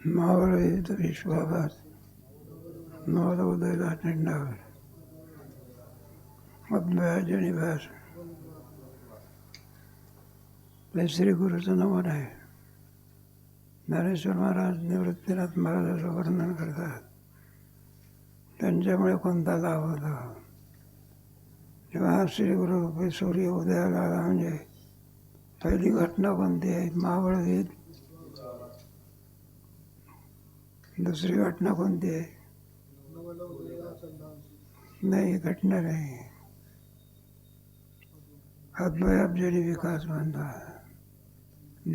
मावळीत विश्वाभास नवोदयला थंडावर अद्वयाजनी भास. हे श्री गुरुचं नमन आहे. ज्ञानेश्वर महाराज निवृत्तीनाथ महाराजाचं वर्णन करतात. त्यांच्यामुळे कोणता लाभ होता. जेव्हा श्री गुरु सूर्य उदयाला आला म्हणजे पहिली घटना कोणती आहे? मावळवीत. दुसरी घटना कोणती आहे? नाही, घटना नाही. अद्वयाब्जनी विकास म्हणतात.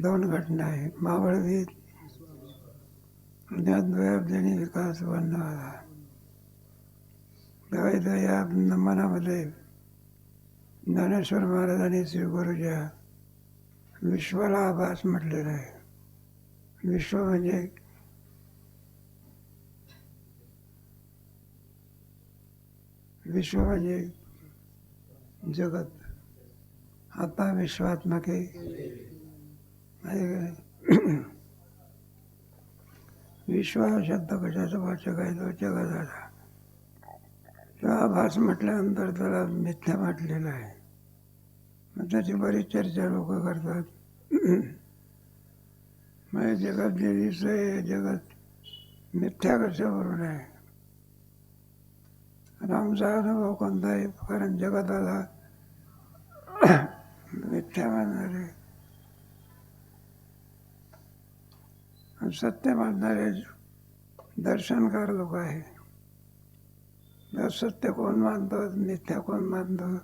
दोन घटना आहेत, मावळवीत आणि अद्वयाब्जनी विकास बनला. या मनामध्ये ज्ञानेश्वर महाराजांनी श्री गुरुच्या विश्वाला आभास म्हटलेला आहे. विश्व म्हणजे जगत. आता विश्वात्मके विश्व हा शब्द कशाचा वाचक आहे? तो जगताचा. किंवा आभास म्हटल्यानंतर त्याला मिथ्या म्हटलेला आहे. मग त्याची बरीच चर्चा लोक करतात. म्हणजे जगत जे दिसतंय, जगत मिथ्या कशावरून आहे? आमचा अनुभव कोणता आहे? कारण जगताला मिथ्या मानणारे, सत्य मानणारे दर्शनकार लोक आहे. सत्य कोण मानतो, मिथ्या कोण मानतो?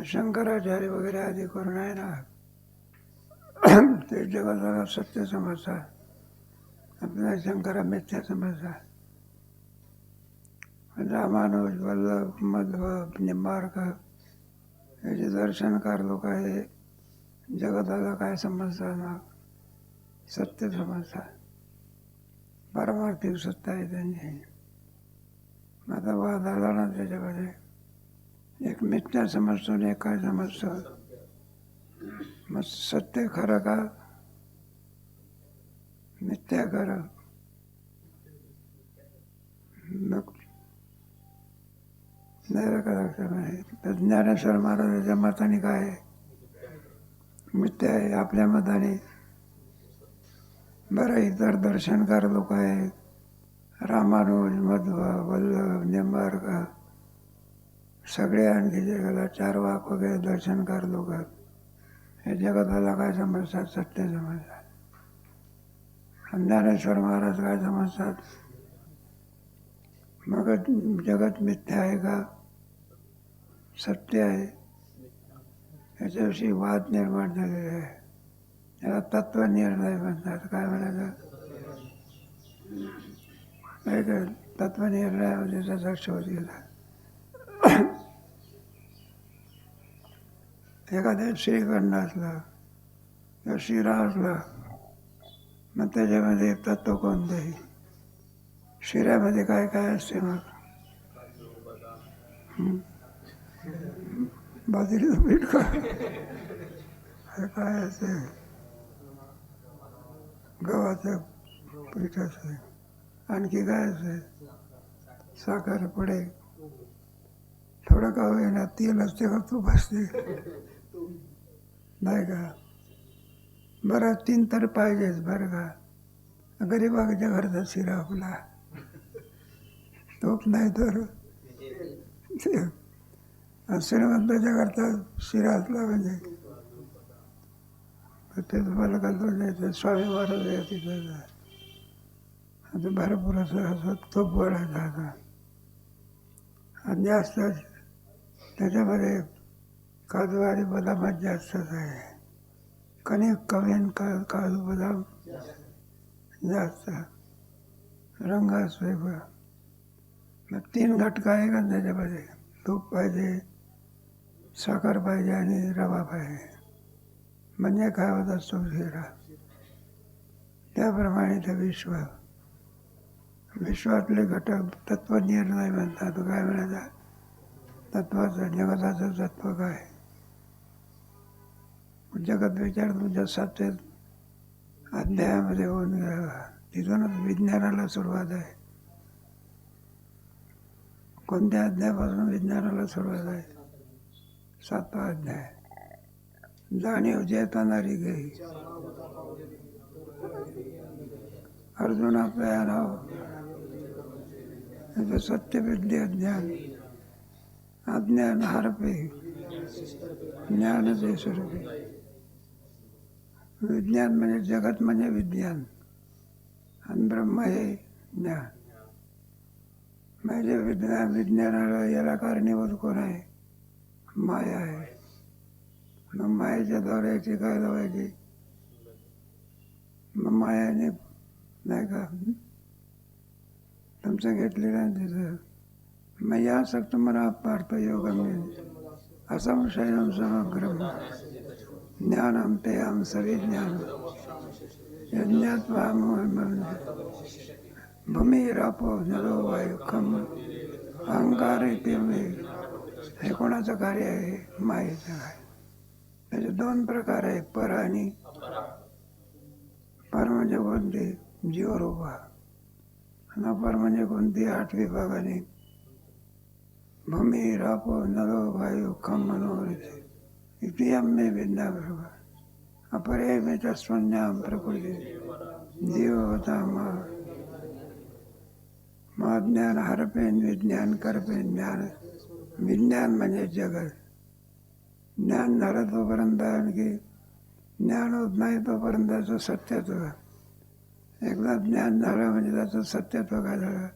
शंकराचार्य वगैरे आधी करून आहे ना, ते जगताला सत्य समजतात. आपल्याला शंकरा मिथ्या समजतात. रामानुज, वल्लभ, मध्व, निंबार्क हे जे दर्शनकार लोक आहे, जगताला काय समजतात ना? सत्य समजतात. पारमार्थिक सत्य आहे त्यांची. आता वाद आला ना त्याच्यामध्ये, एक मिथ्या समजतो आणि एक काय समजतो. मग सत्य खरं का मिथ्या खरं? मग नाही का लक्षात नाही. तर ज्ञानेश्वर महाराजांच्या मताने काय आहे? मिथ्या आहे. आपल्या मताने बरं इतर दर्शनकार लोक आहेत, रामानुज, मध्व, वल्लभ, निंबार्क, सगळे आणखी जगाला चार्वाक वगैरे दर्शनकार लोक आहेत. हे जगताला काय समजतात? सत्य समजतात. ज्ञानेश्वर महाराज काय समजतात? मग जगत मिथ्या आहे का सत्य आहे? याच्याविषयी वाद निर्माण झालेले आहे. याला तत्वनिर्णय म्हणतात. काय म्हणायचं? नाही का, तत्वनिर्णयामध्ये त्याचा शोध घेतात. एखाद्या श्रीखंड असला किंवा शिरा असला, मग त्याच्यामध्ये तत्व कोणतंही. शिऱ्यामध्ये काय काय असते? मग बाजरीचं पीठ काय असते? गव्हाचं पीठ असते. आणखी काय असते? साखर, पुढे थोडं का होईना तेल असते का तूप असते? नाही का? बरं, 3 तर पाहिजेच बरं का. गरीबाच्या घरचा शिरा आपला, तूप नाही तर श्रीमंताच्या घरचा शिरा असला म्हणजे ते तुम्हाला कल्पना नाही. स्वामी महाराज आहे तिथं आता भरपूर असं तूप वळायचा आता. आणि जास्त त्याच्यामध्ये काजू आणि बदामात जास्तच आहे. कणिक कमी आणि काजू बदाम जास्त. रंग असतो. मग 3 घटक आहे का त्याच्यामध्ये? तूप पाहिजे, साखर पाहिजे आणि रवा पाहिजे. म्हणजे काय होत असतो शिरा. त्याप्रमाणे ते विश्वातले घटक तत्वनिर्णय म्हणतात. काय म्हणायचं? तत्वाचं, जगताचं तत्व काय? जगत विचार तुमच्या सत्य अध्यायामध्ये होऊन गेला. तिथूनच विज्ञानाला सुरुवात आहे. कोणत्या अध्यायापासून विज्ञानाला सुरुवात आहे? 7वा अध्याय. जाणीव चेतनारी गई. अर्जुना प्यारा सत्य विद्या ज्ञान अज्ञान हरपे ज्ञान ते स्वरूपे. विज्ञान म्हणजे जगत म्हणजे विज्ञान आणि ब्रह्म हे ज्ञान. म्हणजे विज्ञानाला याला कारणीभूत कोण आहे? माया आहे. मग मायेच्या द्वारे याची काय लावायची? मग मायाने नाही का तुमचं घेतलेलं आहे तिथं. मग या सक्त मला पार्थ योगम असंशयम समग्रम ज्ञानम ते हम सविज्ञान यज्ञात्वा भूमिरापो जलो वायु खम अहंकार हे कोणाचं कार्य आहे? मायेचं आहे. त्याचे 2 प्रकार आहे, पर आणि पर म्हणजे कोणते? जीवरूपा. आणि अपर म्हणजे कोणती? 8 विभागाने भूमी रापो नरो वायु खम मनोहरिते इति अम्मे विद्या बरोबर अपरे में तस्वन्याम प्रकृती जीव होता मा ज्ञान हरपेन विज्ञान करपेन ज्ञान. विज्ञान म्हणजे जगत. ज्ञान झालं तोपर्यंत आणखी ज्ञान होत नाही तोपर्यंत त्याचं सत्यत्व. एकदा ज्ञान झालं म्हणजे त्याचं सत्यत्व काय झालं?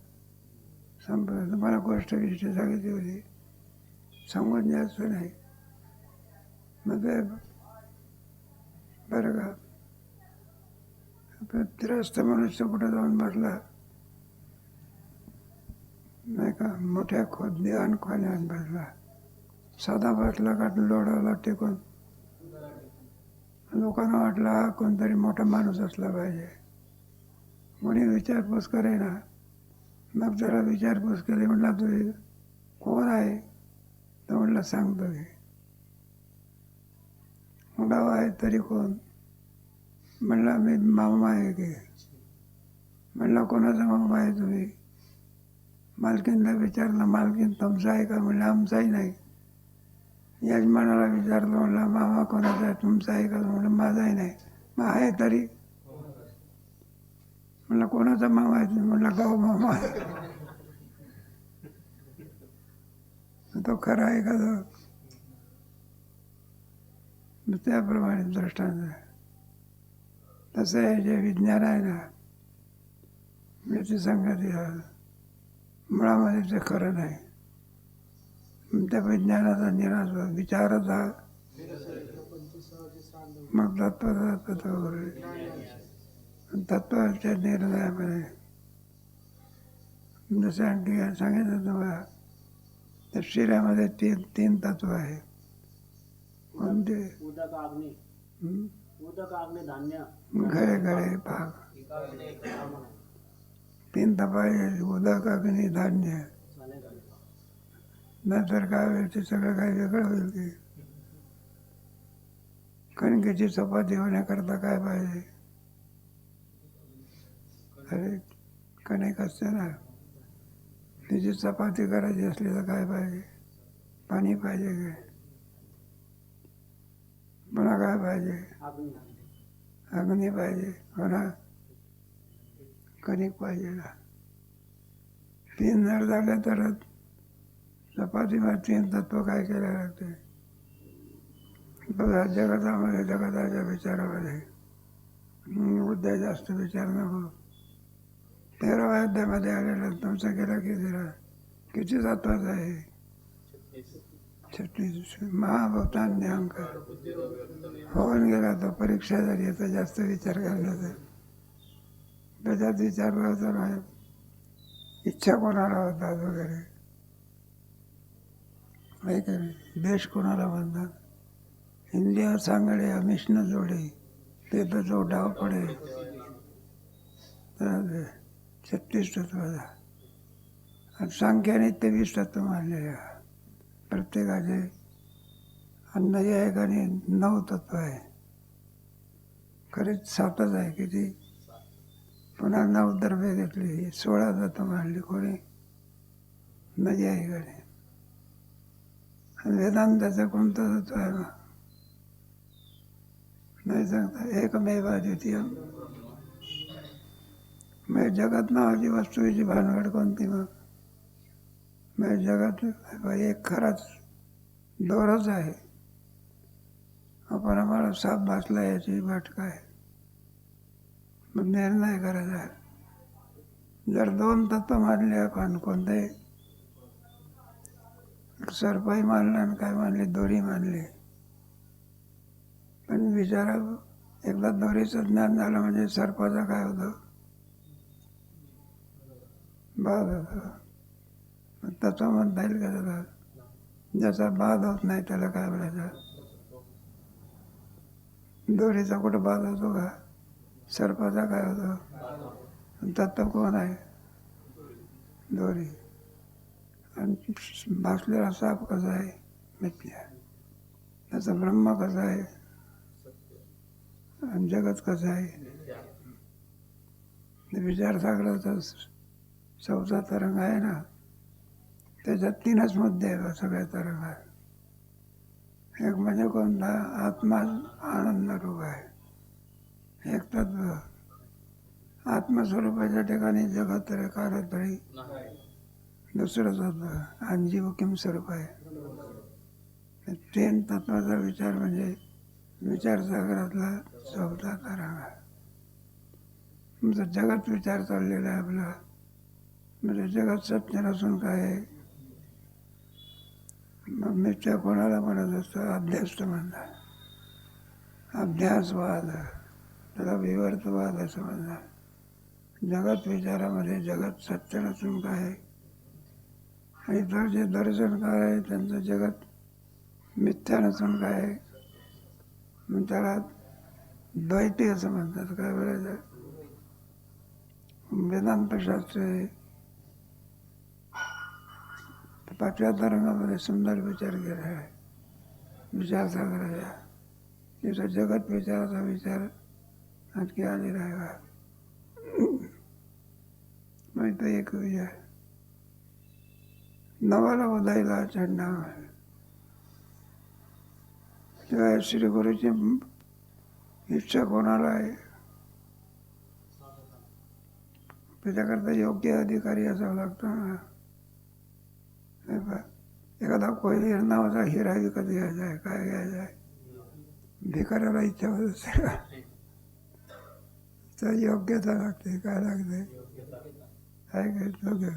संपलं. तुम्हाला गोष्ट विषय सांगितली होती, सांगून द्यायचं नाही. मग ते बरं का त्रस्त मनुष्य कुठं जाऊन बसला नाही का, मोठ्या दिवाण खोल्यात बसला. साधा बसला का लोडाला टेकून लोकांना वाटलं हा कोणतरी मोठा माणूस असला पाहिजे. कोणी विचारपूस करे ना. मग जरा विचारपूस केली. म्हटलं तू कोण आहे? तर म्हटलं सांगतो की. गाव आहे तरी कोण? म्हणला मी मामा आहे की. म्हणलं कोणाचा मामा आहे तुम्ही? मालकीनला विचारलं, मालकीन तुमचा आहे का? म्हणलं आमचाही नाही. यजमानाला विचारलं, म्हणलं मामा कोणाचा आहे? तुमचा आहे का? म्हणलं माझाही नाही. मग आहे तरी? म्हणलं कोणाचा मामा आहे? म्हणलं गाव मामा आहे. तो खरा आहे का तो? त्याप्रमाणे दृष्टांत. तसं आहे जे विज्ञान आहे ना, याची संगती मुळामध्ये ते खरं नाही. त्या विज्ञानाचा निराश विचारच हा मग तत्व तत्वाच्या निर्णयामध्ये जसं आणखी सांगितलं तुम्हाला, त्या शिऱ्यामध्ये तीन तत्व आहे. कोणते? घडे घडे भाग. 3 तपाय उदक अग्नी धान्य. नंतर काय होईल ते सगळं काही वेगळं होईल की. कणकेची चपाती होण्याकरता काय पाहिजे? अरे कणिक असते ना, तिची चपाती करायची असली तर काय पाहिजे? पाणी पाहिजे काय? पुन्हा काय पाहिजे? अग्नी पाहिजे. पुन्हा कणिक पाहिजे ना. 3 जर झाले तरच चपातीमध्ये 3 तत्व काय केलं लागते. बघा जगतामध्ये जगताच्या विचारामध्ये उद्या जास्त विचार नको. 13व्या अध्यायामध्ये आलेलं तुमचं केलं किती तत्वाचं आहे? 36 महाभूतान्य अहंकार. होऊन गेला तो. परीक्षा झाली याचा जास्त विचार करण्याचा. त्याच्यात विचारला होता ना इच्छा कोणाला होतात वगैरे, माहीत आहे. देश कोणाला म्हणतात? इंडिया सांगडे अमिष न जोडे ते तर जो डाव पडे. तर 36 तत्वाचा. आणि सांख्याने 23 तत्व मानलेले. प्रत्येकाचे अन्न एक आणि 9 तत्व आहे. खरीच 7च आहे किती. पुन्हा 9 द्रव्य घेतली, 16 तत्व मांडली कोणी. नदी आहे इकडे. आणि वेदांताचं कोणतं तत्व आहे मग? नाही सांगता. एकमेव अद्वितीय. मग जगत नावाची वस्तूची भानगड कोणती मग? मग जगत एक खराच दोरच आहे. आपण आम्हाला साप बसला याची वाट काय? मग निर्णय करायचा. जर 2 तत्व मानले आपण, कोणते सर्पही मानलं आणि काय मानले, दोरी मानली. पण विचारा, एकदा दोरीचं ज्ञान झालं म्हणजे सर्पाचा काय होतं? बाध होतो. मग तत्व म्हणता येईल का त्याला? ज्याचा बाध होत नाही त्याला काय बोलायचं? दोरीचा कुठं बाध होतो का? सर्पाचा काय होतो? तत्व कोण आहे? दोरी. आणि भासलेला साप कसा आहे? मिथ्या. त्याचा ब्रह्म कसा आहे? आणि जगत कसं आहे? विचारसागराचा 4था तरंग आहे ना, त्याच्यात 3च मुद्दे आहेत सगळ्या तरंगात. एक म्हणजे कोणता? आत्मा आनंद रूप आहे. एक तत्व. आत्मस्वरूपाच्या ठिकाणी जगत रे कालत्रयी. दुसरं तत्व आणि जीव किम स्वरूप आहे. 3 तत्वाचा विचार म्हणजे विचारसागरातला 4था तरंग आहे. तुमचं जगत विचार चाललेला आहे आपला. म्हणजे जगत सत्य नसून काय आहे? मग मिथ्या कोणाला म्हणत असतं? अध्यास्त म्हणतात. अभ्यासवाद, त्याला विवर्तवाद असं म्हणतात. जगत विचारामध्ये जगत सत्य नसून काय आहे? आणि इतर जे दर्शनकार आहे त्यांचं जगत मिथ्या नसून काय आहे? मग त्याला द्वैती असं म्हणतात. काय बोलायचं? वेदांतशास्त्र 5व्या तरंगामध्ये सुंदर विचार केला आहे. विचारसागराच्या तिथं जगत विचाराचा विचार आणखी आलेला आहे का? मग तो एक विचार. नवाला उदायला चढणा. तेव्हा श्री गुरुची इच्छा कोणाला आहे? त्याच्याकरता योग्य अधिकारी असावा लागतो ना. एखादा कोयली नावाचा हिरा विकत घ्यायचा आहे, काय घ्यायचा आहे? भिकाऱ्याला इच्छा होत असेल तर योग्यता लागते. काय लागते? काय योग्य.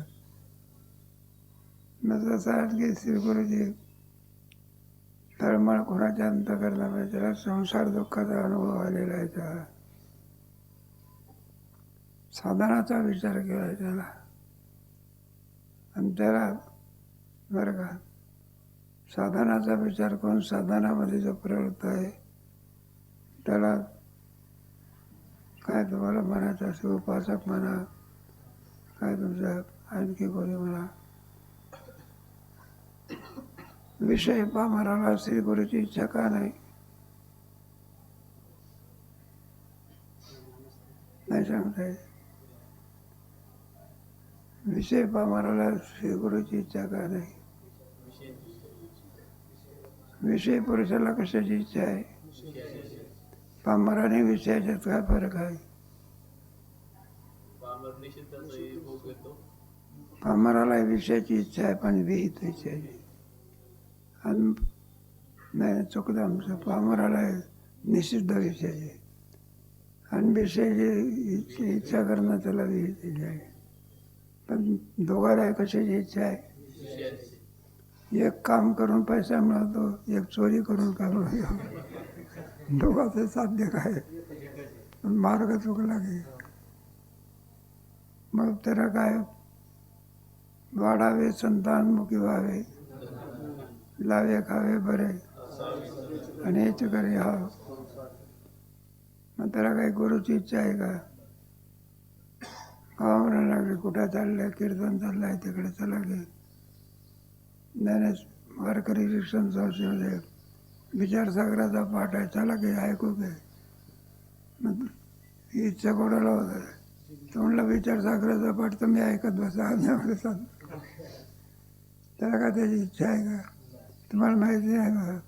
मग तसं आणखी श्री गुरुजी तळमळ कोणाच्या अंतःकरणामध्ये त्याला संसार दुःखाचा अनुभव आलेला आहे. त्याला साधनाचा विचार केला त्याला. आणि त्याला बरं का, साधनाचा विचार करून साधनामध्ये जो प्रवृत्त आहे त्याला काय तुम्हाला म्हणायचं असेल, उपासक म्हणा, काय तुमचं आणखी कोणी म्हणा, विषय पामराला श्री गुरुची इच्छा का नाही? नाही सांगता येत. विषय पामराला श्री गुरुची इच्छा का नाही? विषय पुरुषाला कशाची इच्छा आहे? पामराने विषयाच्यात काय फरक आहे? पामराला विषयाची इच्छा आहे पण विहित विषयाची. आणि नाही चुकलं आमचं. पामराला निषिद्ध विषयाची आणि विषयाची इच्छा करणं त्याला विहित इच्छा आहे. पण दोघांना कशाची इच्छा आहे? एक काम करून पैसा मिळतो, एक चोरी करून काय मिळतो. दोघांचं साध्य काय? मार्ग चुकला की मग त्याला काय? वाढावे संतानमुखी व्हावे, लावे खावे बरे आणि हेच करे हा. मग त्याला काही गुरुची इच्छा आहे का? गावाला लागले, कुठं चाललंय, कीर्तन चाललंय, तिकडे चला गे. नाही वारकरी शिक्षण संस्थेमध्ये विचारसागराचा पाठ आहे, चला गे ऐकू गे. मग ही इच्छा कोणाला होत तो म्हणला विचारसागराचा पाठ तुम्ही ऐकत बसा आम्ही सांगतो. त्याला का त्याची इच्छा आहे का तुम्हाला माहिती आहे का?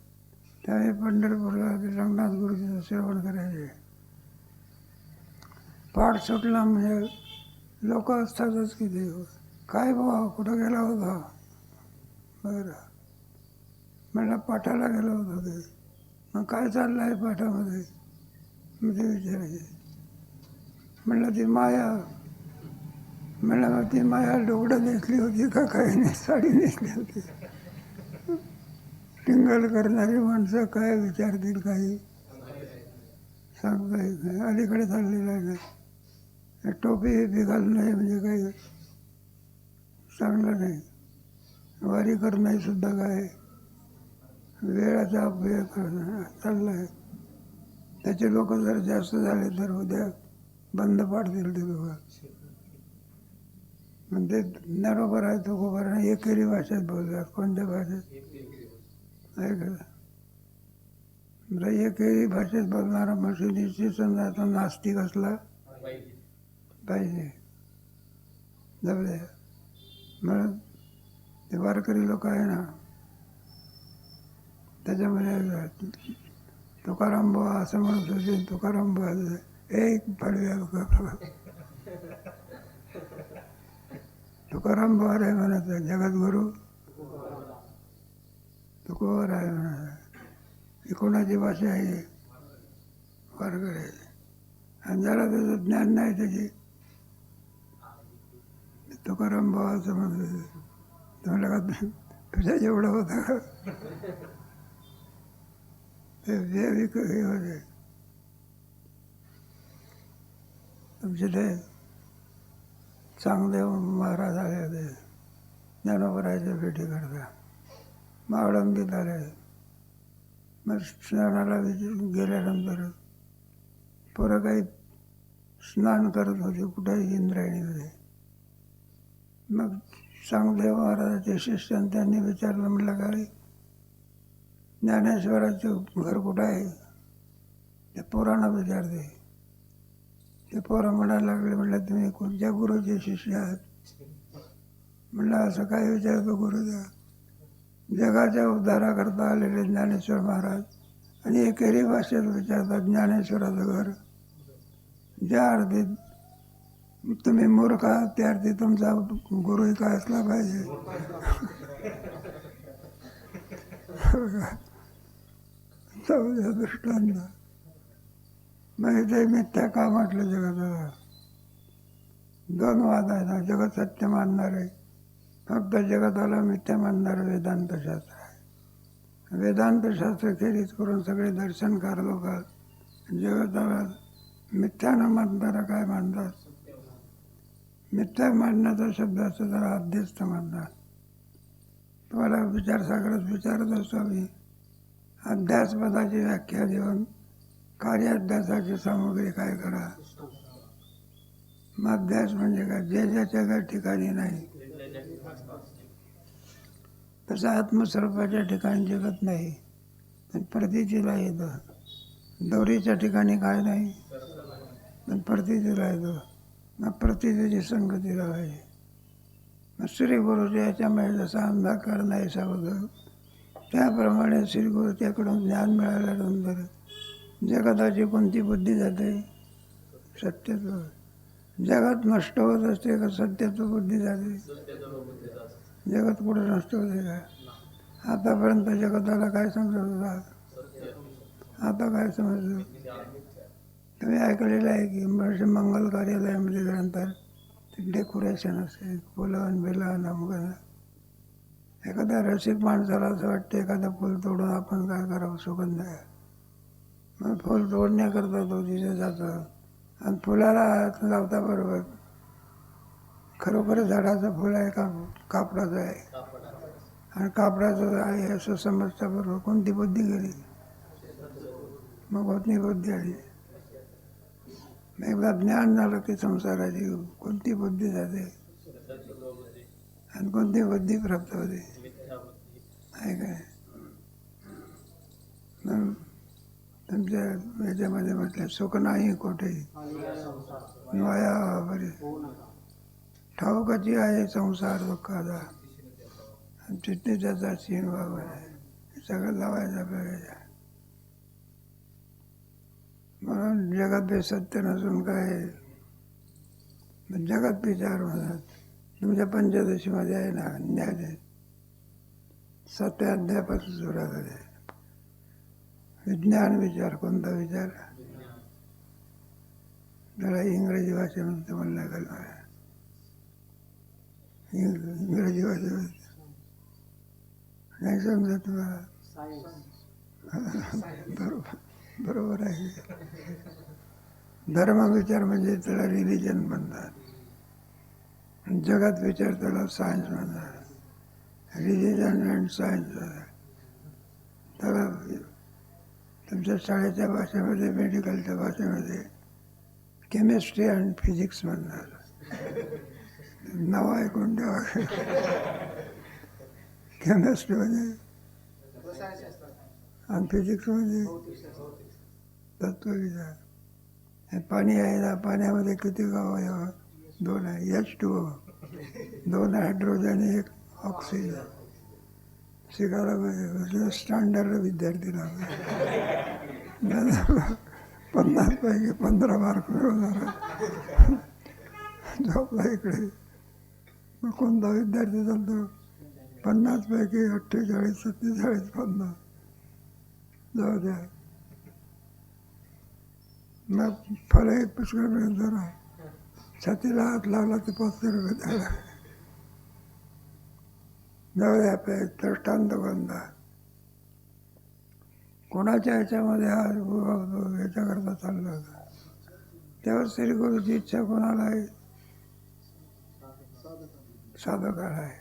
त्यावेळी पंढरपूरला रंगनाथ गुरुजीचं श्रवण करायचे. पाठ सुटला म्हणजे लोक असतातच किती काय बाबा कुठं गेला होता. बरं म्हणलं पाठाला गेलो होतो ते. मग काय चाललं आहे पाठामध्ये मग ते विचारायचे. म्हणलं ती माया. म्हणलं मग ती माया डोगडं नेसली होती का काही नाही साडी नेसली होती. टिंगल करणारी माणसं काय विचारतील काही सांगता येत नाही. अलीकडे चाललेलं आहे ना टोपी बी घालणं नाही म्हणजे काही चांगलं नाही. वारी करणंही सुद्धा काय वेळाचा अपव्यय करणं चाललं आहे. त्याचे लोक जर जास्त झाले तर उद्या बंद पाडतील ते लोक. म्हणजे बरोबर आहे तो खबर नाही. एकेरी भाषेत बोलतात. कोणत्या भाषेत आहे का? एकेरी भाषेत बोलणारा मशिदीशी समजा तो नास्तिक असला पाहिजे. जवळ म्हणून ते वारकरी लोक आहे ना त्याच्यामध्ये तुकाराम बुवा असं म्हणत होते. तुकाराम बुवा एक फडव्या तुकाराम बुवा रे म्हणत जगद्गुरु तुकोवर आहे म्हणत. ही कोणाची भाषा आहे? वारकरी. आणि ज्याला त्याचं ज्ञान नाही त्याची तुकाराम बुवा असं म्हणत होते. तुम्हाला का तुझ्या एवढं होतं का? हे होते तुमचे ते चांगदेव महाराज आले होते ज्ञानोबरायच्या भेटी करता. मग आळंदीत आले. मग स्नानाला गेल्यानंतर पोरं काही स्नान करत होते कुठेही इंद्रायणीमध्ये. मग चांगदेव महाराजाचे शिष्याने त्यांनी विचारलं. म्हटलं काय ज्ञानेश्वराचं घर कुठं आहे? ते पोरांना विचारते. ते पोरं म्हणायला लागले. म्हटलं तुम्ही कोणत्या गुरुचे शिष्य आहात? म्हणलं असं काय विचारतो गुरुदेव? जगाच्या उद्धाराकरता आलेले ज्ञानेश्वर महाराज आणि एकेरी भाषेत विचारतात ज्ञानेश्वराचं घर. ज्या अर्थी तुम्ही मूर्ख आहात त्या अर्थी तुमचा गुरुही काय असला पाहिजे. दृष्टांत मग ते मिथ्या का म्हटलं जगात? दोन वाद आहे ना. जगत सत्य मानणार आहे. फक्त जगताला मिथ्या मानणार वेदांतशास्त्र आहे. वेदांतशास्त्र खेरीज करून सगळे दर्शनकार लोक जगताला मिथ्या न मानणारा काय मानतात? मिथ्या मानण्याचा शब्द असतो त्याला अध्यस्त मानतात. तुम्हाला विचारसागरात विचारत असतो मी अध्यासपदाची व्याख्या देऊन कार्याध्यासाची सामुग्री काय करा. मग अध्यास म्हणजे काय? जे ज्याच्या काही ठिकाणी नाही. तसं आत्मस्वरूपाच्या ठिकाणी जगत नाही पण प्रतीचीला येतं. दोरीच्या ठिकाणी काय नाही पण प्रतीचीला येतो. मग प्रतीची संगतीला आहे. मग श्री गुरुजी याच्यामुळे जसा अंधकार नाही सावध त्याप्रमाणे श्री गुरु त्याकडून ज्ञान मिळाल्यानंतर जगताची कोणती बुद्धी जाते? सत्यत्व. जगत नष्ट होत असते का सत्यत्व बुद्धी जाते? जगत कुठं नष्ट होते का? आतापर्यंत जगताला काय समजत होता? आता काय समजतो? तुम्ही ऐकलेलं आहे की मंगल कार्यालयामध्ये गेल्यानंतर डेकोरेशन असते. फुलं बिलं अमुक. एखाद्या रसिक माणसाला असं वाटतं एखादं फुल तोडून आपण काय करावं सुगंध आहे. मग फुल तोडण्याकरता तो तिथे जातो आणि फुलाला हात लावता बरोबर खरोखर झाडाचं फुल आहे का कापडाचं आहे? आणि कापडाचं आहे असं समजता बरोबर कोणती बुद्धी गेली? मग कोणती बुद्धी आली? एकदा ज्ञान झालं की संसाराची कोणती बुद्धी जाते आणि कोणती बुद्धी प्राप्त होते आहे काय? तुमच्या याच्यामध्ये म्हटलं सुख नाही कोठे माया बरे ठाऊकाची आहे संसार दुःखाचा चिठ्ठी त्याचा सीन बाबा हे सगळं लावायचं आपल्याला. म्हणून जगात हे सत्य नसून काय जगात विचार म्हणतात. तुमच्या पंचदशीमध्ये आहे ना न्याय 7व्या अध्यायापासून सुरुवात आहे. विज्ञान विचार कोणता विचार त्याला इंग्रजी भाषेमध्ये म्हणलं लागेल. इंग्रजी भाषेमध्ये नाही समजा तुम्हाला. बरोबर आहे. धर्म विचार म्हणजे त्याला रिलिजन म्हणतात. जगात विचार त्याला सायन्स म्हणतात. रिलिजन अँड सायन्स त्याला तुमच्या शाळेच्या भाषेमध्ये मेडिकलच्या भाषेमध्ये केमिस्ट्री अँड फिजिक्स म्हणतात. नाव ऐकून ठेवा. केमिस्ट्री म्हणजे आणि फिजिक्स म्हणजे तत्वविचार. हे पाणी आहे ना पाण्यामध्ये किती अवयव 2 आहे. H2O 2 hydrogen 1 oxygen. शिकायला पाहिजे स्टँडर्ड विद्यार्थीला 50 पैकी 15 मार्क मिळवणार जॉबला इकडे. मग कोणता विद्यार्थी चालतो 50 पैकी 48 47 50 जाऊ द्या. मग फळही पुष्कळ मिळत जरा छातीला हात लावला तर 500 रुपये द्यायला. जाऊ द्या. दृष्टांत कोणता कोणाच्या ह्याच्यामध्ये हा ह्याच्याकरता चालला होता तेव्हा श्री गुरुची इच्छा कोणाला आहे साधकाला आहे.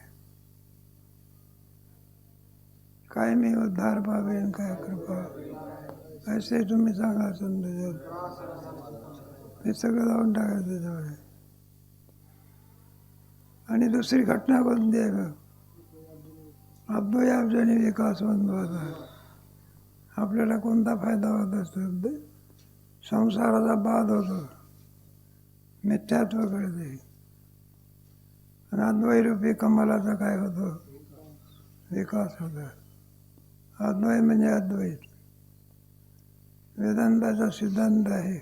काय मी उद्धार पावेन काय कृपा असे तुम्ही सांगा संदेश. हे सगळं लावून टाकायचं त्याच्यामध्ये. आणि दुसरी घटना कोणती आहे अद्वयाब्जनी विकास होता. आपल्याला कोणता फायदा होत असतो संसाराचा बाध होतो मिथ्यात्व कळते. आणि अद्वैरूपी कमलाचा काय होतो विकास होतो. अद्वैत म्हणजे अद्वैत वेदांताचा सिद्धांत आहे.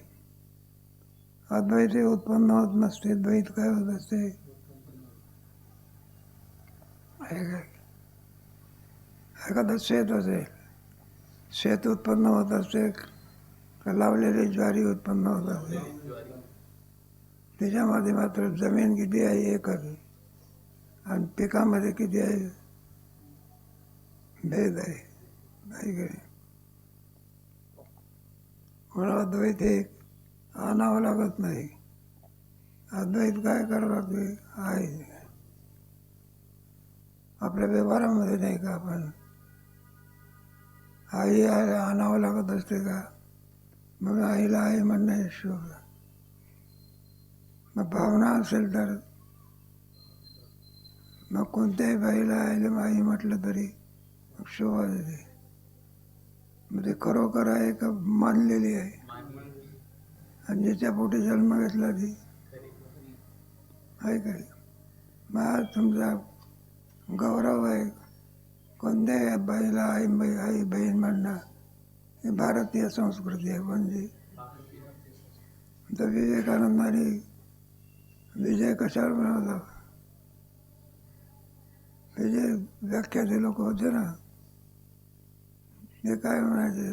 अद्वैत उत्पन्न होत नसते द्वैत काय होत असते. एखादं शेत असेल शेत उत्पन्न होत असते लावलेली ज्वारी उत्पन्न होत असते. त्याच्यामध्ये मात्र जमीन किती आहे एकच आणि पिकामध्ये किती आहे भेद आहे. म्हणून अद्वैत हे आणावं लागत नाही. अद्वैत काय करावं लागते आहे आपल्या व्यवहारामध्ये नाही का. आपण आई आणावं लागत असते का मग आईला आई म्हणणं शोभ. मग भावना असेल तर मग कोणत्याही बाईला आईला आई म्हटलं तरी मग शोभा देते. म्हणजे खरोखर आहे का मानलेली आहे. आणि ज्याच्या पोटी जन्म घेतला ती आहे काय. मग आज तुमचा गौरव आहे कोणत्याही बाईला आई बहीण म्हणणं ही भारतीय संस्कृती आहे. म्हणजे तर विवेकानंदाने विजय कशावर बनवला. विजय व्याख्याचे लोक होते ना ते काय म्हणायचे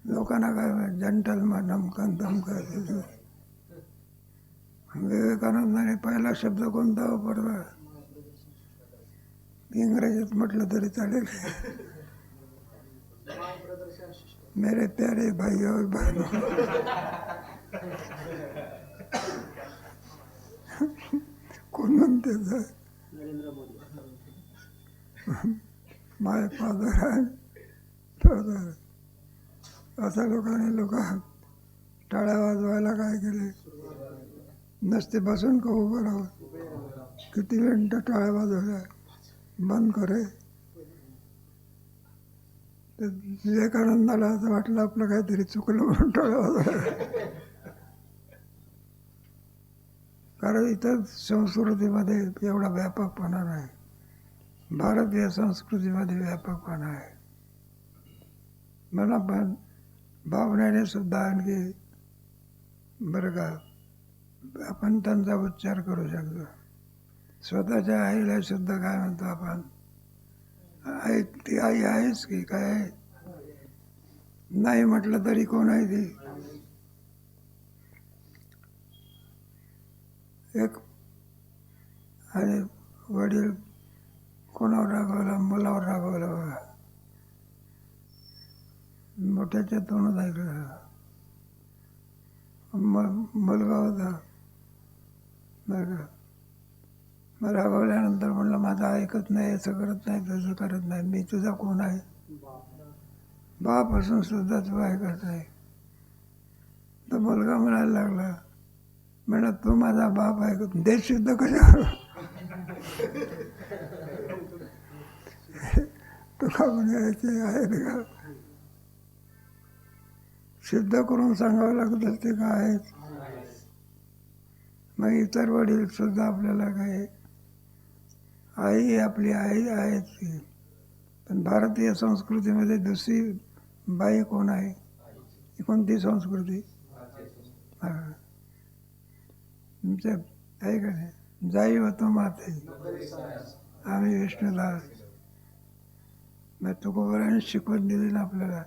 लोकांना काय म्हणायचे जंटलमन अमकन तमकन. विवेकानंदाने पहिला शब्द कोणता वापरला इंग्रजीत म्हटलं तरी चालेल. मेरे प्यारे भाई और बहनों कोण म्हणते माय फादर फादर अशा लोक टाळ्या वाजवायला काय केले नसते बसून का उभं राहून किती मिनटं टाळ्या वाजवल्या बंद करे. तर विवेकानंदाला असं वाटलं आपलं काहीतरी चुकलं म्हणून ठेवलं. कारण इतर संस्कृतीमध्ये एवढा व्यापकपणा नाही, भारतीय संस्कृतीमध्ये व्यापकपणा आहे. मला पण भावनेने सुद्धा आणखी बरं का आपण त्यांचा उच्चार करू शकतो. स्वतःच्या आईला सुद्धा काय म्हणतो आपण, आई ती आई आहेच की काय, नाही म्हटलं तरी कोण आहे ती. एक आणि वडील कोणावर रागवला, मुलावर रागवला बघा, मोठ्याच्या तोंडात ऐकलं. मुलगा होता बरं का, मग रागवल्यानंतर म्हणलं माझं ऐकत नाही, असं करत नाही, तसं करत नाही, मी तुझा कोण आहे, बाप असून सुद्धा तू ऐकत नाही. तर मुलगा म्हणायला लागला, म्हणलं तू माझा बाप ऐकत देश शुद्ध कशावर. तुला म्हणायचे आहेत का, सिद्ध करून सांगावं लागत असते का आहेत. मग इतर वडील सुद्धा आपल्याला काय, आई आपली आई आहेच की. पण भारतीय संस्कृतीमध्ये दुसरी बाई कोण आहे, ही कोणती संस्कृती, तुमच्या आहे का नाही, जाई होतो माते आम्ही विष्णुदास. मग तुकोबराने शिकवण दिली ना आपल्याला,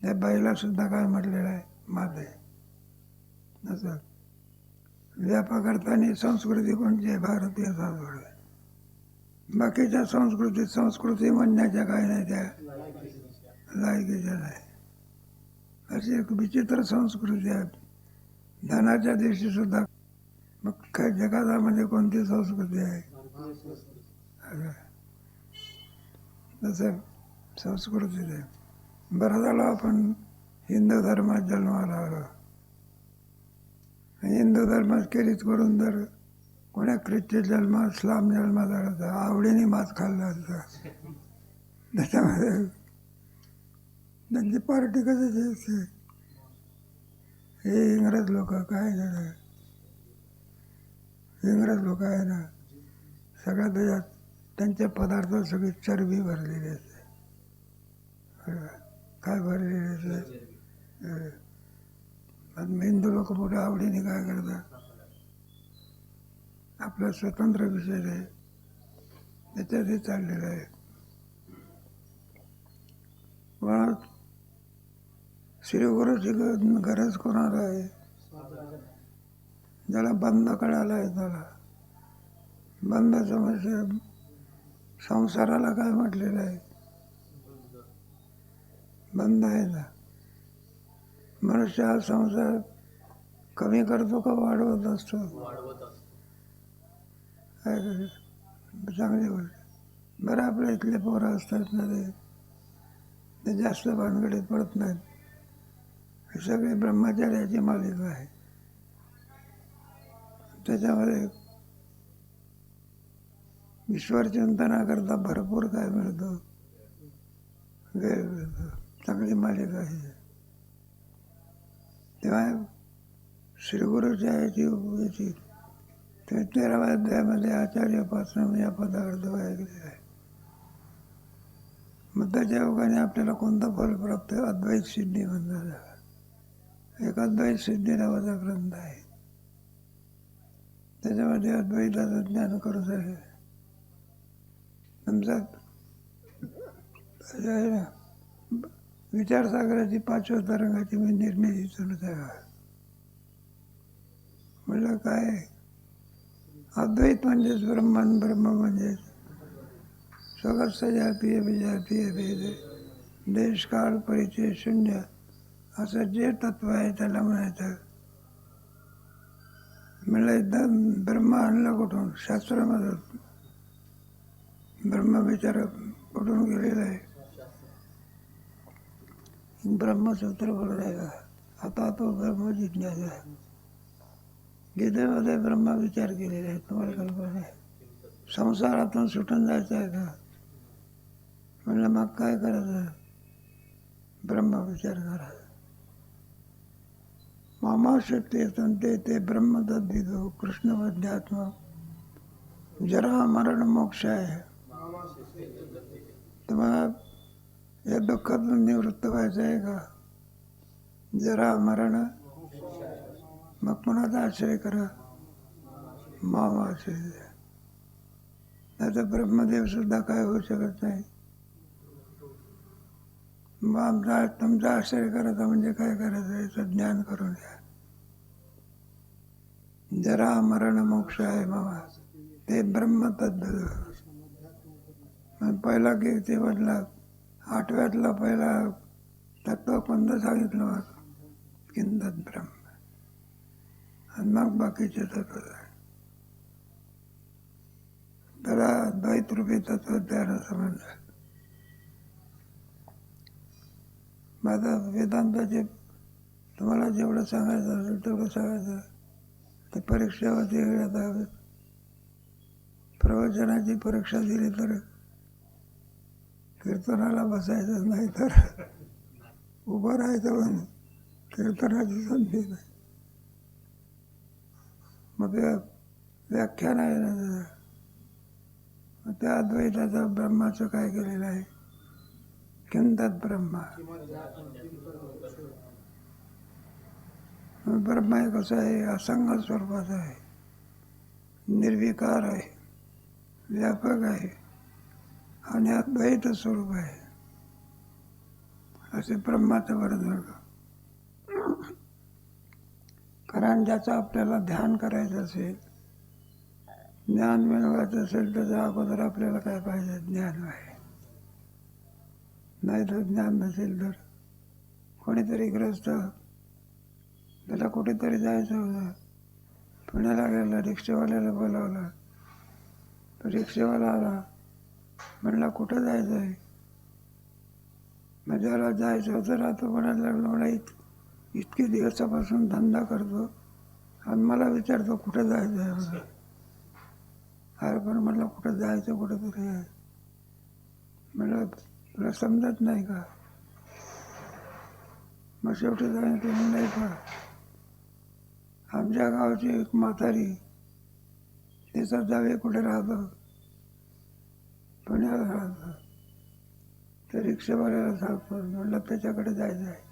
त्या बाईला सुद्धा काय म्हटलेलं आहे, माते. असं व्यापक अर्थाने संस्कृती कोणती आहे, भारतीय संस्कृती. बाकीच्या संस्कृतीत संस्कृती म्हणण्याच्या काय नाही, त्या लायकीच्या नाही. अशी एक विचित्र संस्कृती आहे. धनाच्या दिवशी सुद्धा मग काय जगामध्ये कोणती संस्कृती आहे, तसं संस्कृती आहे. बरं झालं आपण हिंदू धर्मात जन्माला आलो. हिंदू धर्मात केलीच करून जर कोण्या ख्रिश्चन जन्मात, इस्लाम जन्मात आला तर आवडीने मात खाल्ला असता. त्याच्यामध्ये त्यांची पार्टी कशाची असते, हे इंग्रज लोक काय झालं, इंग्रज लोक आहे ना, सगळ्या त्याच्यात त्यांचे पदार्थ सगळी चरबी भरलेली असते. काय भरलेली असते, हिंदू लोक मोठ्या आवडीने काय करतात, आपला स्वतंत्र विषय आहे त्याच्यातही चाललेलं आहे. मुळात श्रीगुरूची गरज कोणाला आहे, ज्याला बंध कळाला आहे त्याला. बंध समस्या संसाराला काय म्हटलेलं आहे, बंध आहे ना. मनुष्य हा संसार कमी करतो का वाढवत असतो, चांगली गोष्ट. बरं आपल्या इथले पोरं असतात ना, ते जास्त भानगडीत पडत नाहीत. हे सगळे ब्रह्मचार्याची मालिका आहे. त्याच्यामध्ये ईश्वर चिंतनाकरता भरपूर काय मिळतो, वेळ मिळतो. चांगली मालिका आहे. तेव्हा श्रीगुरूच्या याची 13व्या अध्यायामध्ये आचार्यापासून या पदार्थ ऐकलेला आहे. मग त्याच्या योगाने आपल्याला कोणतं फल प्राप्त, अद्वैत सिद्धी म्हणतात. एक अद्वैत सिद्धी नावाचा ग्रंथ आहे, त्याच्यामध्ये अद्वैताचं ज्ञान करूच आहे. तुमचा विचारसागराची 5व्या तरंगाची मी निर्मिती सुरू आहे. म्हणलं काय, अद्वैत म्हणजेच ब्रह्मन, ब्रह्म म्हणजेच स्वगत सजातीय विजातीय भेद देश काळ परिचय शून्य, असं जे तत्व आहे त्याला म्हणायचं. म्हणलं एकदम ब्रह्म आणलं कुठून, शास्त्रामधून. ब्रह्मविचार कुठून गेलेला आहे, ब्रह्मसूत्र बोलायला. आता तो ब्रह्म जिज्ञासा आहे. गीतेमध्ये ब्रह्मविचार केलेला आहे, तुम्हाला कल्पना आहे. संसारातून सुटून जायचं आहे का, म्हणलं मग काय करायचं, ब्रह्मविचार करा. मामाशक्ती तंते ते ब्रह्मतद्विदो कृष्णवध्यात्म जरा मरण मोक्ष आहे. तुम्हाला या दुःखातून निवृत्त व्हायचं आहे का? जरा मरण, मग कोणाचा आश्रय करा? मामाश्रय. नाही तर ब्रह्मदेव सुद्धा काय होऊ शकत नाही. मग तुमचा आश्रय करायचा म्हणजे काय करायचं याचं ज्ञान करून घ्या. जरा मरण मोक्ष आहे मामा ते ब्रह्म तद्विदो. पहिला कीर्तीमधला 8व्यातला पहिला तत्व कोणतं सांगितलं मग? किंचित ब्रह्म. आणि मग बाकीचे तत्व त्याला द्वैत रूपी तत्वज्ञान समजलं. माझा वेदांताचे तुम्हाला जेवढं सांगायचं असेल तेवढं सांगायचं. ते परीक्षावरती घेण्यात हवे. प्रवचनाची परीक्षा दिली तर कीर्तनाला बसायचं, नाही तर उभं राहायचं पण कीर्तनाची संधी नाही. मग व्याख्यान आहे ना त्या अद्वैताचं ब्रह्माचं काय केलेलं आहे? किंचित ब्रह्म. ब्रह्म हे कसं आहे? असंग स्वरूपाचं आहे, निर्विकार आहे, व्यापक आहे आणि अद्वैत स्वरूप आहे असे ब्रह्माचं वर्णन. कारण ज्याचं आपल्याला ध्यान करायचं असेल, ज्ञान मिळवायचं असेल त्याच्या अगोदर आपल्याला काय पाहिजे? ज्ञान आहे. नाही तर ज्ञान नसेल तर कोणीतरी ग्रस्त त्याला कुठेतरी जायचं होतं, पुण्याला गेला, रिक्षावाल्याला बोलावलं. रिक्षावाला आला, म्हणला कुठं जायचं आहे? मग ज्याला जायचं होतं राहतो म्हणायला लागलं, मला इतके दिवसापासून धंदा करतो आणि मला विचारतो कुठं जायचं आहे मला. अरे पण म्हटलं कुठं जायचं कुठं तरी आहे. म्हटलं तुला समजत नाही का? मग शेवटी सांगितलं नाही का आमच्या गावची एक म्हातारी तिचा जावे कुठे राहतो? पुण्याला राहतो. त्या रिक्षावाल्याला सांगतो, म्हटलं त्याच्याकडे जायचं आहे.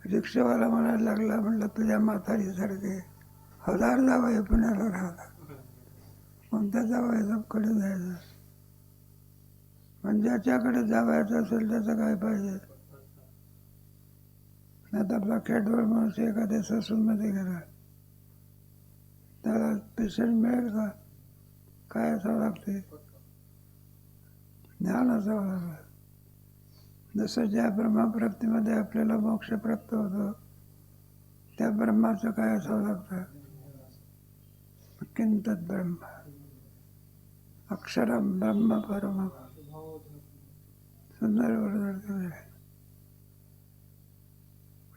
रिक्षावाला म्हणायला लागला, म्हटलं तुझ्या म्हातारीसारखे 1000 जावई पुण्याला राहतात, कोणत्या जावयाकडे जायचं? म्हणजे ज्याच्याकडे जावायचं असेल त्याचं काय पाहिजे? नाही तर आपला खेडवळ माणूस एखाद्या ससूनमध्ये गेला, त्याला पेशंट मिळेल का? काय असावं लागते? ज्ञान असावं लागलं. जसं ज्या ब्रह्मप्राप्तीमध्ये आपल्याला मोक्ष प्राप्त होतो त्या ब्रह्माचं काय असावं लागतं? किंचित ब्रह्म, अक्षरम ब्रह्म परम. सुंदर वर्णन.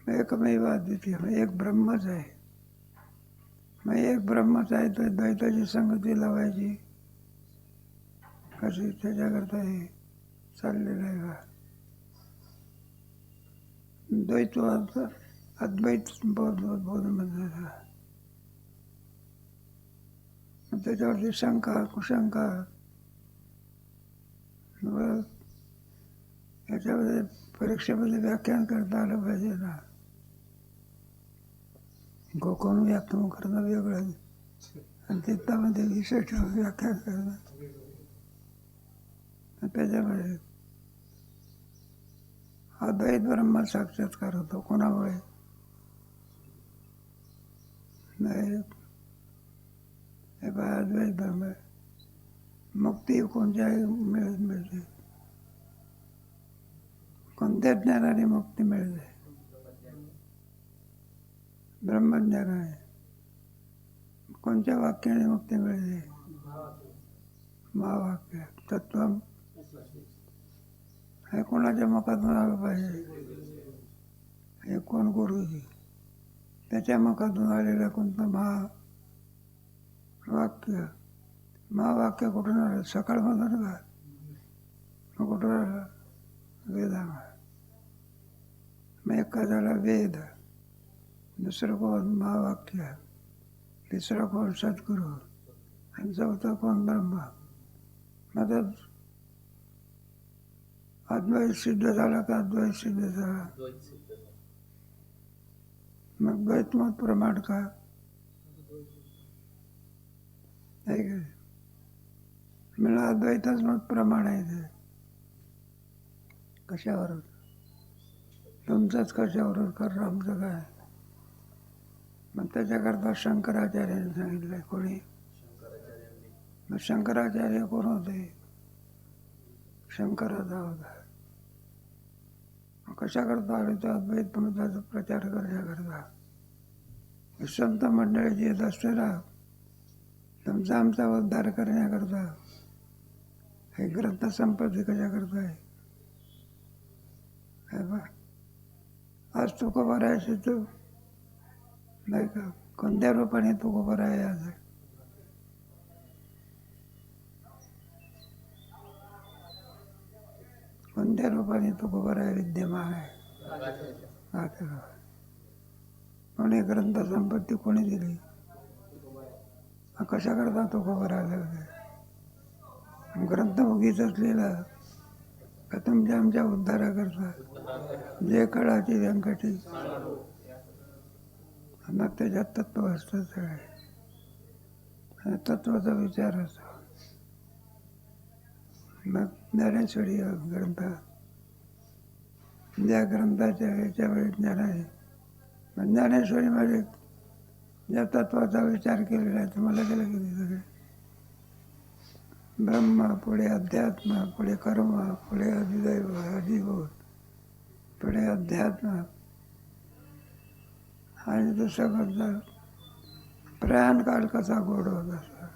एकमेव अद्वितीय, एक ब्रह्मच आहे. मग एक ब्रह्मच आहे तर द्वैताची संगती लावायची कशी? त्याच्याकरता हे चाललेलं आहे का? द्वैत अद्वैत बोध म्हणतात. त्याच्यावरती शंका कुशंका याच्यामध्ये परीक्षेमध्ये व्याख्यान करता आलं पाहिजे ना. गोकर्ण व्याख्यान करणं वेगळं आणि चित्तामध्ये विषय ठेवून व्याख्यान करणं. त्याच्यामध्ये अद्वैत ब्रह्म साक्षात्कार होतो. कोणामुळे? नाही हे बा अद्वैत ब्रह्म मुक्ती कोणत्याही मिळते. कोणत्या ज्ञानाने मुक्ती मिळते? ब्रह्मज्ञान आहे. कोणत्या वाक्याने मुक्ती मिळते? महावाक्य. तत्व हे कोणाच्या मुखातून आलं पाहिजे? हे कोण? गुरुजी. त्याच्या मुखातून आलेलं कोणतं महावाक्य? महावाक्य कुठून आलं? सकाळमधून का? कुठून आलं? वेदांग. मग एका झाला वेद, दुसरं कोण महावाक्य, तिसरं कोण सद्गुरू, आणि चौथं कोण ब्रह्मा. मग अद्वैत सिद्ध झाला का अद्वैत सिद्ध झाला. मग द्वैत मत प्रमाण का मला अद्वैतच मत प्रमाण आहे. ते कशावरून तुमचंच कशावरून कर आमचं काय. मग त्याच्याकरता शंकराचार्याने सांगितलंय. कोणी मग शंकराचार्य कोण होते. शंकराचा होता. कशा करता आले तर अद्वैत मताचा प्रचार करण्याकरता. संत मंडळी जी येत असते ना, तुमचा आमचा उद्धार करण्याकरता. हे ग्रंथ संपत्ती कशा करता आहे. आज तू खबर आहे तू नाही का. कोणत्या रूपाने तू खबर आहे आज. कोणत्या रूपाने तू खबर आहे विद्यमान आहे. कोणी ग्रंथ संपत्ती कोणी दिली. कशा करता तो खबर आला. ग्रंथ उगीच असलेला का तुमच्या आमच्या उद्धाराकरता. जे कळाची व्यंकटी मग त्याच्यात तत्व असतं. सगळे तत्वाचा विचार असतो. मग ज्ञानेश्वरी ग्रंथ, ज्या ग्रंथाच्या ह्याच्या वेळी ज्ञान आहे. मग ज्ञानेश्वरीमध्ये ज्या तत्वाचा विचार केलेला आहे तुम्हाला केलं किती सगळे. ब्रह्म, पुढे अध्यात्म, पुढे कर्म, पुढे अधिदैव अधिभूत, पुढे अध्यात्म, आणि दुसरं करता प्रयाण काळ कसा गोड होत असतो.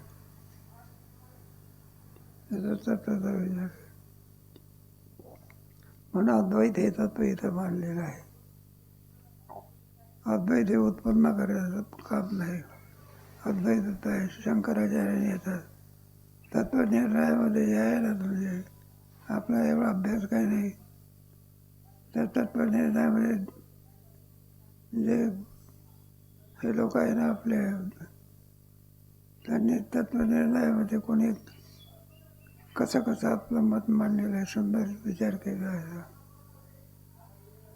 तत्वाचा विचार म्हणून अद्वैत हे तत्व इथं मांडलेलं आहे. अद्वैत हे उत्पन्न करायचं काम नाही. अद्वैत आहे. शंकराचार्याने येतात तत्वनिर्णयामध्ये यायला. म्हणजे आपला एवढा अभ्यास काही नाही. त्या तत्वनिर्णयामध्ये जे हे लोक आहे ना आपले, त्यांनी तत्वनिर्णयामध्ये कोणी कसं कसं आपलं मत मांडलेलं आहे. सुंदर विचार केला आहे.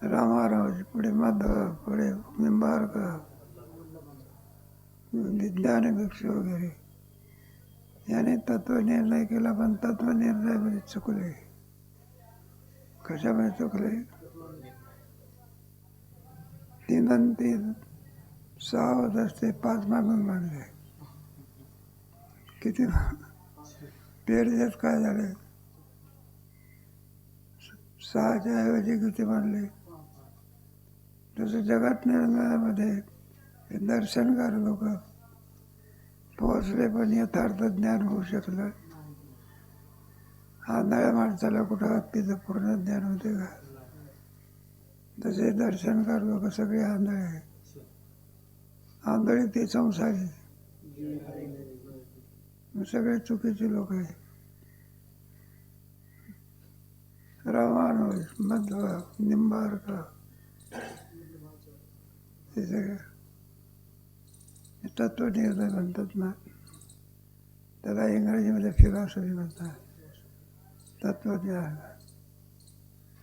रामानुज, पुढे माधव, पुढे निंबार्क, ज्ञानभिक्ष वगैरे याने तत्वनिर्णय केला. पण तत्वनिर्णयामध्ये चुकले. कशामध्ये चुकले. 3 आणि 3 6 होत असते. 5 मागून मागले. किती पेरजेत काय झाले. 6च्या ऐवजी किती मानले. तसं जगात निर्णयामध्ये दर्शनकार लोक पोहोचले पण यथार्थ ज्ञान होऊ शकलं. आंधळ्या माणसाला कुठं हत्तीचं पूर्ण ज्ञान होते का. तसे दर्शनकार लोक सगळे आंधळे आहे. आंधळे ते संसारी सगळे चुकीचे लोक आहे. रामानुज, मध्व, निंबार्क हे सगळे तत्वनिर्णय म्हणतात ना. त्याला इंग्रजीमध्ये फिलॉसॉफी म्हणतात. तत्वज्ञान.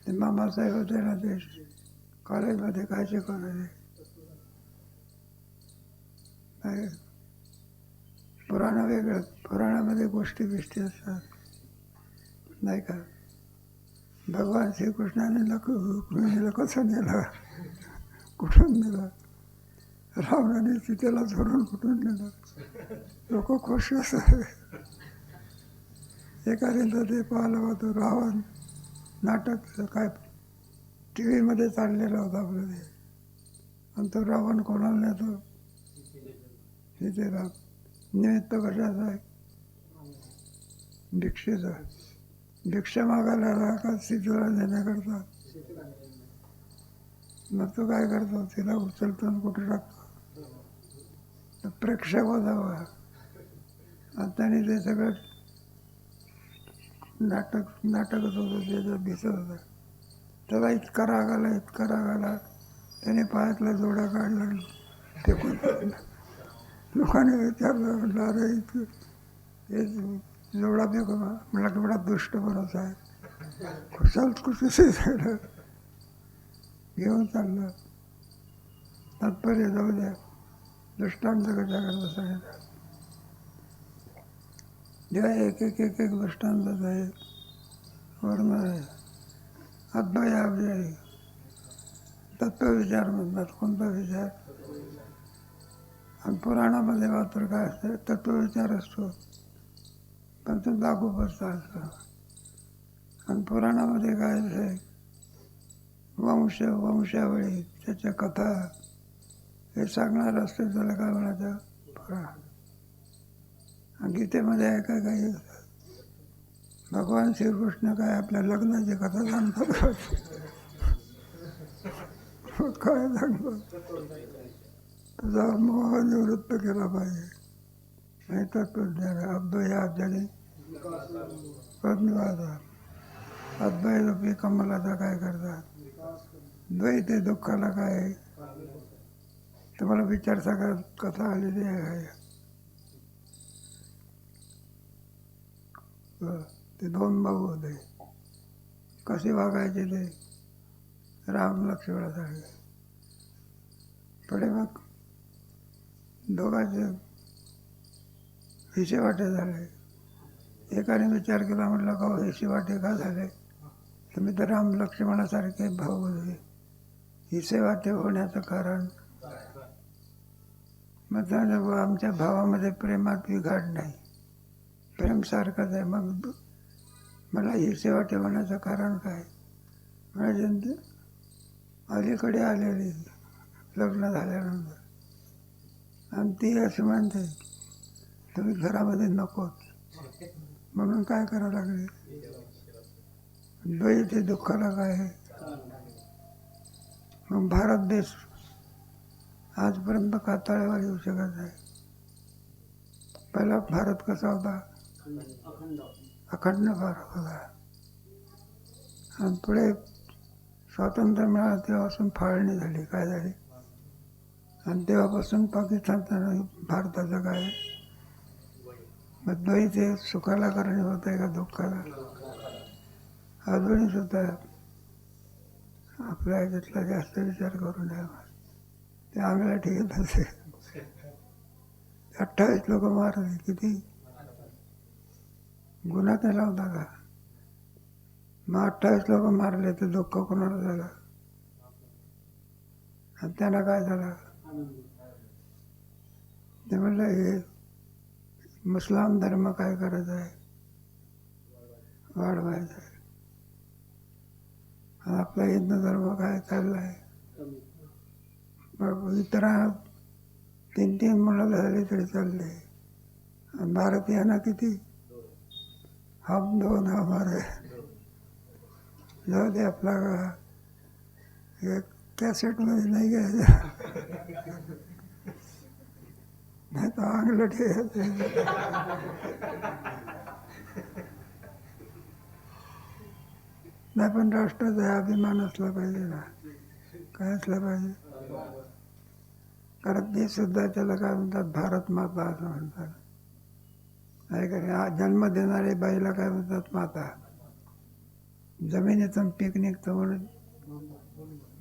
ते मामासाहेब होते ना, ते कॉलेजमध्ये काय शिकवले. पुराण वेगळं. पुराणामध्ये गोष्टी बिष्टी असतात नाही का. भगवान श्रीकृष्णाने रुक्मिणीला कसं नेलं, कुठून नेलं. रावणाने सीतेला धरून कुठून नेलं. लोक खुश असतात. एखाद्याला ते पाहिलं होतं रावण नाटक काय टी व्हीमध्ये चाललेलं होतं आपलं ते. आणि तो रावण कोणाला नेतो. सीतेला. निमित्त कशाचा आहे. भिक्षेचा. भिक्षा मागायला राहा सीतेला नेण्याकरता. मग तो काय करतो. तिला उचलतो आणि कुठे टाकतो. तर प्रेक्षक होता. आणि त्याने ते सगळं नाटकच होतं. त्याच्यात दिसत होतं. त्याला इतका राग आला त्याने पायातला जोडा काढला फेकून टाकला. लोकांनी विचारलं, म्हटलं अरे इथं हे जोडा फेकून म्हटलं केवढा दुष्ट माणूस आहे, कुठे झालं घेऊन चाललं. तात्पर्य जाऊ द्या, दृष्टांत कशा करता सांगितलं. जेव्हा एक दृष्टांतच आहे वर्ण आहे. अद्वय अव्यय तत्वविचार म्हणतात. कोणता विचार? आणि पुराणामध्ये मात्र काय असतं, तत्वविचार असतो पण तो दाखवपसता असतो. आणि पुराणामध्ये काय आहे, वंशावळी त्याच्या कथा हे सांगणार असते, त्याला काय म्हणायचं पुराण. आणि गीतेमध्ये आहे काय काही भगवान श्रीकृष्ण काय आपल्या लग्नाची कथा सांगतात काय सांगतात, तुझा मोह निवृत्त केला पाहिजे. नाही तत्वज्ञान अद्वयाब्जाने पद्मवादा अद्वैरूपी कमलाचा काय करतात, द्वैत हे दुःखाला काय. तुम्हाला विचार सगळ्या कथा आलेली आहे. ते दोन भाऊ होते, कसे वागायचे ते राम लक्ष्मणासारखे. पुढे मग दोघांचे हिशे वाटे झाले. एकाने विचार केला, म्हटलं का हिशे वाटे का झाले, तुम्ही तर राम लक्ष्मणासारखे भाऊ होते, हिशे वाटे होण्याचं कारण. मग आमच्या भावामध्ये प्रेमात बिघाड नाही, प्रेम सारखंच आहे. मग मला हिशे वाटे होण्याचं कारण काय. म्हणजे अलीकडे आलेली लग्न झाल्यानंतर, आणि ती असं म्हणते तुम्ही घरामध्ये नकोत, म्हणून काय करावं लागले. द्वैत हे दुःखाला काय. मग भारत देश आजपर्यंत कातळावर येऊ शकत नाही. पहिला भारत कसा होता, अखंड भारत होता. आणि पुढे स्वातंत्र्य मिळालं तेव्हापासून फाळणी झाली, काय झाली. आणि तेव्हापासून पाकिस्तान भारताचं काय. मग द्वैत हे सुखाला कारणीभूत आहे का दुःखाला. अजूनही सुद्धा आपल्या ह्याच्यातला जास्त विचार करू नये. ते आम्हाला ठीक असे 28 लोक मारले. किती गुन्हा केला होता का. मग 28 लोक मारले तर दुःख कोणाला झालं. आणि त्यांना काय झालं, ते म्हणलं हे मुस्लिम धर्म काय करत आहे, वाढवायचा आहे. आपला हिंदू धर्म काय चालला आहे. इतर 3 मुलं झाली तरी चालले. आणि भारतीयांना किती, हम दोन हमारे. जाऊ दे आपला एक कॅसेटमध्ये नाही घ्यायचं, नाही तर अंगलट घ्यायचं. नाही पण राष्ट्राचा अभिमान असला पाहिजे ना. काय असला पाहिजे, कारण ते सुद्धा त्याला काय म्हणतात, भारत माता असं म्हणतात. नाही का, जन्म देणारे बाईला काय म्हणतात, माता. जमिनीतून पीक निघतं म्हणून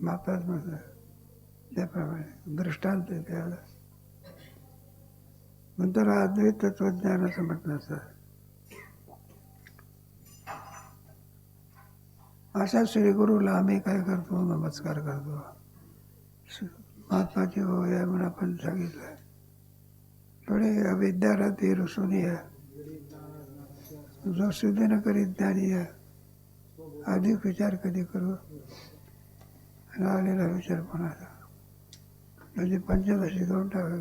माताच म्हणतात. त्याप्रमाणे दृष्टांत आहे त्याला. म्हणून त्याला अद्वैत तत्वज्ञानाचं म्हटलं असतं. अशा श्रीगुरूला आम्ही काय करतो, नमस्कार करतो. महात्माची होय म्हणून आपण सांगितलं. पुढे अविद्याराती रुसून या, जो सुधीन करीत ज्ञानी या. अधिक विचार कधी करू, आलेला विचार कोणाचा. म्हणजे पंचदशी 2 टाका.